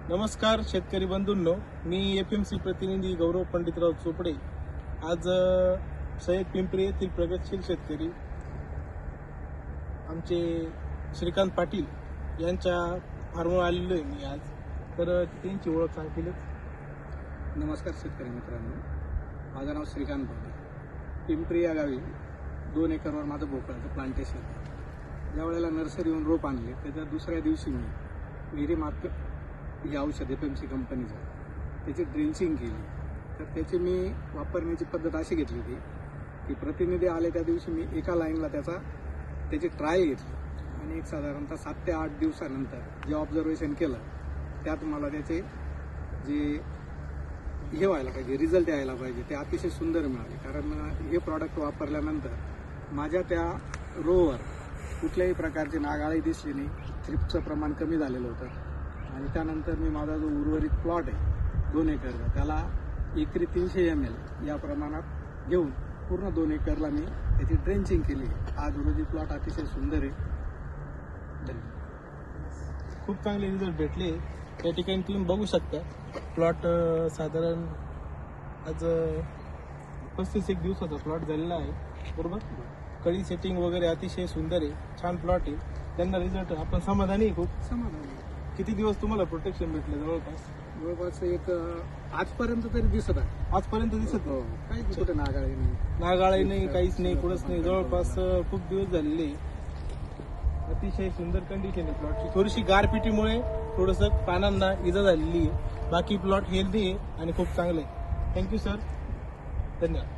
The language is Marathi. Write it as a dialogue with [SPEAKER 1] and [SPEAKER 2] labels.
[SPEAKER 1] नमस्कार शेतकरी बंधूंनो, मी एपीएमसी प्रतिनिधी गौरव पंडितराव चोपडे आज सय्यद पिंपरी येथील प्रगतशील शेतकरी आमचे श्रीकांत पाटील यांच्या फार्मवर आलेलो आहे मी आज. तर त्यांची ओळख सांगतीलच.
[SPEAKER 2] नमस्कार शेतकरी मित्रांनो, माझं नाव श्रीकांत पाटील. पिंपरी या गावी 2 एकरवर माझं भोपळ्याचं प्लांटेशन आहे. ज्या वेळेला नर्सरीहून रोप आणले त्याच्या दुसऱ्या दिवशी मी व्हेरीमार्क ही औषध एपीएमसी कंपनीचं त्याची ड्रेंचिंग केली. तर त्याची मी वापरण्याची पद्धत अशी घेतली होती की प्रतिनिधी आले त्या दिवशी मी एका लाईनला त्याची ट्रायल घेतली आणि एक साधारणतः 7 ते 8 दिवसानंतर जे ऑब्झर्वेशन केलं त्यात मला त्याचे जे हे व्हायला पाहिजे, रिझल्ट यायला पाहिजे, ते अतिशय सुंदर मिळाले. कारण हे प्रॉडक्ट वापरल्यानंतर माझ्या त्या रोवर कुठल्याही प्रकारची नागाळी दिसली नाही, थ्रिप्सचं प्रमाण कमी झालेलं होतं. आणि त्यानंतर मी माझा जो उर्वरित प्लॉट आहे 2 एकरचा त्याला एकरी 300 ml या प्रमाणात घेऊन पूर्ण 2 एकरला मी त्याची ड्रेंचिंग केली. आज रोजी प्लॉट अतिशय सुंदर आहे. धन्यवाद.
[SPEAKER 1] खूप चांगले रिझल्ट भेटले. या ठिकाणी तुम्ही बघू शकता प्लॉट साधारण आज 35 दिवसाचा प्लॉट झालेला आहे. बरोबर, कळी सेटिंग वगैरे अतिशय सुंदर आहे, छान प्लॉट आहे. त्यांना रिझल्ट आपण समाधानी आहे, खूप
[SPEAKER 2] समाधान.
[SPEAKER 1] किती दिवस तुम्हाला प्रोटेक्शन भेटलं?
[SPEAKER 2] जवळपास एक आजपर्यंत तरी दिसत आहे.
[SPEAKER 1] आजपर्यंत दिसत
[SPEAKER 2] हो, काहीच कुठे नागाळी नाही,
[SPEAKER 1] नागाळी नाही, काहीच नाही, कुठंच नाही. जवळपास खूप दिवस झालेले. अतिशय सुंदर कंडिशन आहे प्लॉटची. थोडीशी गारपिटीमुळे थोडंसं पानांना इजा झालेली आहे. बाकी प्लॉट हेल्दी आहे आणि खूप चांगलं आहे. थँक्यू सर, धन्यवाद.